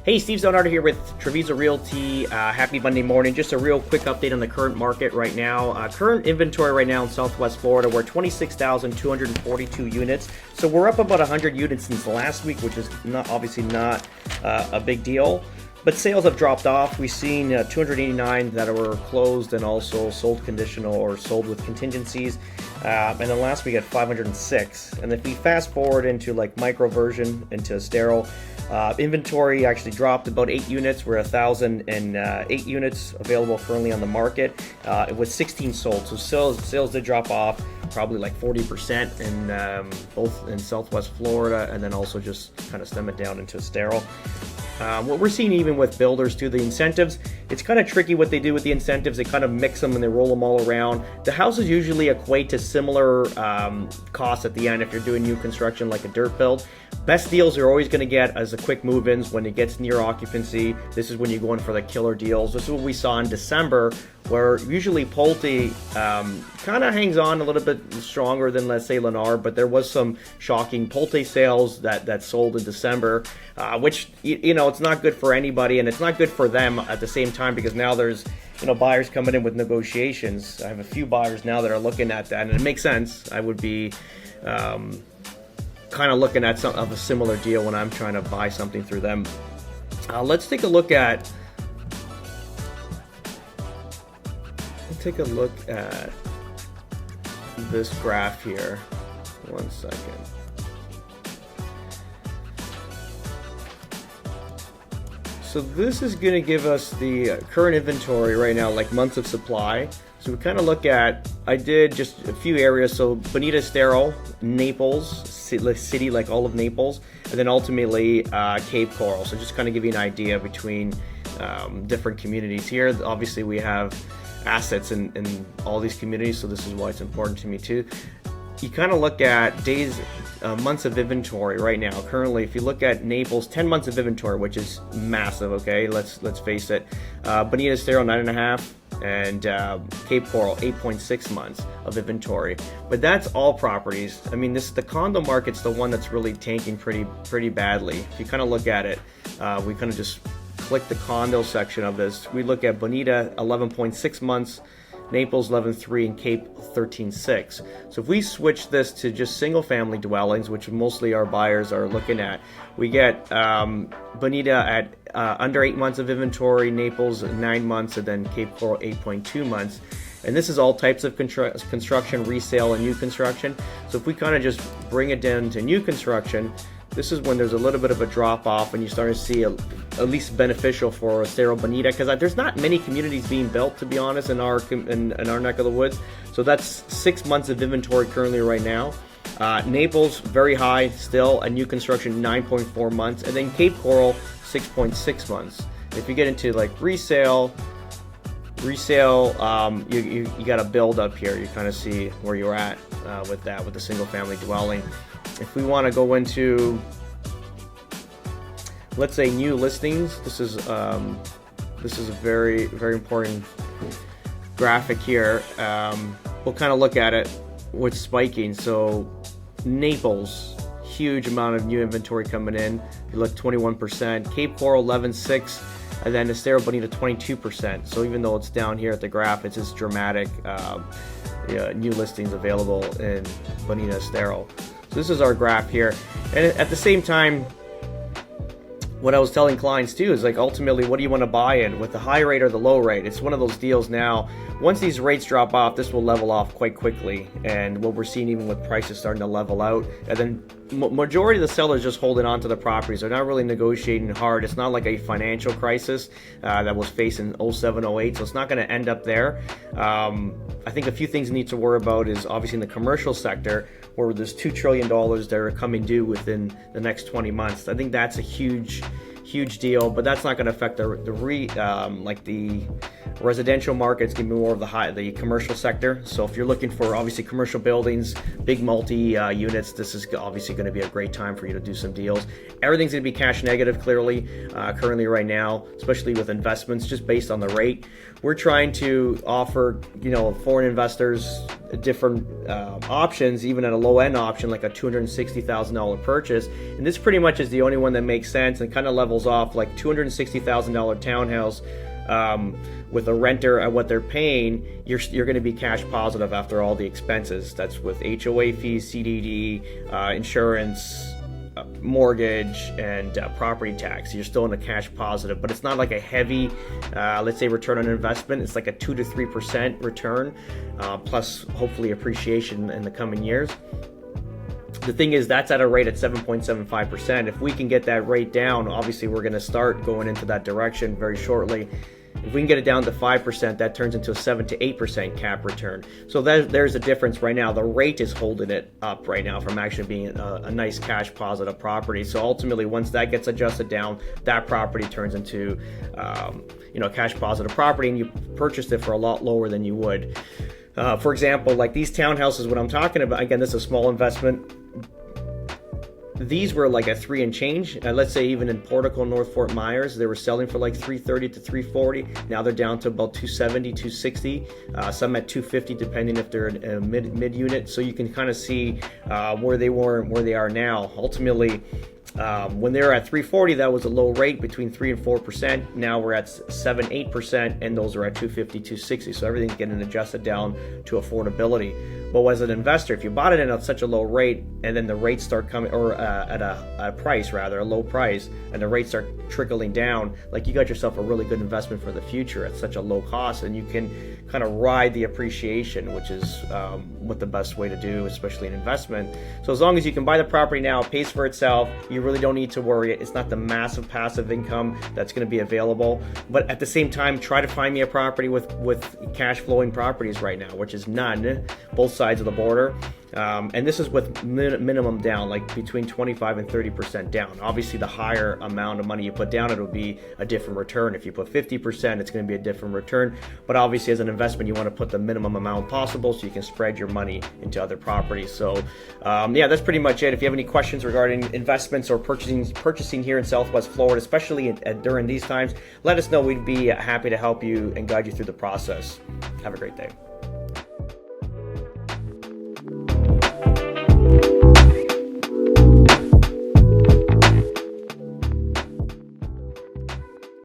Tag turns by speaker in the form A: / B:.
A: Hey, Steve Zonardo here with Treviso Realty. Happy Monday morning. Just a real quick update on the current market right now. Current inventory right now in Southwest Florida, we're 26,242 units. So we're up about 100 units since last week, which is obviously not a big deal. But sales have dropped off. We've seen 289 that were closed and also sold conditional or sold with contingencies. And then last week at 506. And if we fast forward into like micro version into Estero, inventory actually dropped about 8 units. We're 1,008 units available currently on the market. It was 16 sold, so sales did drop off probably like 40% in both in Southwest Florida, and then also just kind of stem it down into Estero. What we're seeing even with builders too, the incentives, it's kind of tricky what they do with the incentives. They kind of mix them and they roll them all around. The houses usually equate to similar costs at the end if you're doing new construction like a dirt build. Best deals are always going to get as the quick move-ins when it gets near occupancy. This is when you're going for the killer deals. This is what we saw in December, where usually Pulte kind of hangs on a little bit stronger than, let's say, Lennar, but there was some shocking Pulte sales that sold in December, which, you know, it's not good for anybody, and it's not good for them at the same time, because now there's, you know, buyers coming in with negotiations. I have a few buyers now that are looking at that, and it makes sense. I would be kind of looking at some of a similar deal when I'm trying to buy something through them. Let's take a look at this graph here. 1 second. So this is going to give us the current inventory right now, like months of supply. So we kind of look at, I did just a few areas. So Bonita, Estero, Naples, city like all of Naples, and then ultimately Cape Coral. So just kind of give you an idea between different communities here. Obviously we have assets in all these communities, so this is why it's important to me too. You kind of look at days, months of inventory right now. Currently, if you look at Naples, 10 months of inventory, which is massive. Okay, let's face it. Bonita, Estero, 9.5, and Cape Coral, 8.6 months of inventory. But that's all properties. I mean, the condo market's the one that's really tanking pretty badly. If you kind of look at it, we kind of just click the condo section of this. We look at Bonita, 11.6 months, Naples 11.3, and Cape 13.6. So if we switch this to just single family dwellings, which mostly our buyers are looking at, we get Bonita at under 8 months of inventory, Naples 9 months, and then Cape Coral 8.2 months. And this is all types of construction, resale, and new construction. So if we kind of just bring it down to new construction, this is when there's a little bit of a drop off, and you start to see at least beneficial for Estero Bonita, because there's not many communities being built, to be honest, in our neck of the woods. So that's 6 months of inventory currently right now. Naples very high still, and new construction 9.4 months, and then Cape Coral 6.6 months. If you get into like resale, you got to build up here. You kind of see where you're at with the single family dwelling. If we want to go into, let's say, new listings, this is a very important graphic here. We'll kind of look at it with spiking. So Naples, huge amount of new inventory coming in. You look 21%, Cape Coral 11.6, and then Estero Bonita 22%. So even though it's down here at the graph, it's just dramatic new listings available in Bonita, Estero. So this is our graph here, and at the same time, what I was telling clients too is like, ultimately, what do you want to buy in, with the high rate or the low rate? It's one of those deals now. Once these rates drop off, this will level off quite quickly, and what we're seeing even with prices starting to level out, and then majority of the sellers just holding on to the properties. They're not really negotiating hard. It's not like a financial crisis that was faced in 07, 08, so it's not going to end up there. I think a few things you need to worry about is obviously in the commercial sector, where there's $2 trillion that are coming due within the next 20 months. I think that's a huge deal, but that's not going to affect the residential market. It's going to be more of the commercial sector. So if you're looking for obviously commercial buildings, big multi units, this is obviously going to be a great time for you to do some deals. Everything's going to be cash negative clearly currently right now, especially with investments, just based on the rate. We're trying to offer, foreign investors different options, even at a low end option like a $260,000 purchase, and this pretty much is the only one that makes sense and kind of levels off. Like $260,000 townhouse with a renter at what they're paying, you're going to be cash positive after all the expenses. That's with HOA fees, CDD, insurance, mortgage, and property tax. You're still in a cash positive, but it's not like a heavy, let's say, return on investment. It's like a 2 to 3% return, plus hopefully appreciation in the coming years. The thing is, that's at a rate at 7.75%. If we can get that rate down, obviously we're going to start going into that direction very shortly. If we can get it down to 5%, that turns into a 7 to 8% cap return. So there's a difference right now. The rate is holding it up right now from actually being a nice cash positive property. So ultimately, once that gets adjusted down, that property turns into cash positive property, and you purchased it for a lot lower than you would. For example, like these townhouses, what I'm talking about, again, this is a small investment. These were like a 3 and change. Let's say even in Portico, North Fort Myers, they were selling for like $330 to $340. Now they're down to about $270, $260. Some at $250, depending if they're a mid unit. So you can kind of see where they were and where they are now. Ultimately, when they were at $340, that was a low rate, between 3 and 4%. Now we're at 7, 8%, and those are at $250, $260. So everything's getting adjusted down to affordability. But as an investor, if you bought it in at such a low rate, and then the rates start coming, or at a price rather, a low price, and the rates start trickling down, like you got yourself a really good investment for the future at such a low cost, and you can kind of ride the appreciation, which is what the best way to do, especially in investment. So as long as you can buy the property now, it pays for itself. You really don't need to worry. It's not the massive passive income that's going to be available. But at the same time, try to find me a property with cash flowing properties right now, which is none, both sides of the border. And this is with minimum down, like between 25 and 30% down. Obviously, the higher amount of money you put down, it'll be a different return. If you put 50%, it's going to be a different return. But obviously, as an investment, you want to put the minimum amount possible so you can spread your money into other properties. So, yeah, that's pretty much it. If you have any questions regarding investments or purchasing here in Southwest Florida, especially during these times, let us know. We'd be happy to help you and guide you through the process. Have a great day.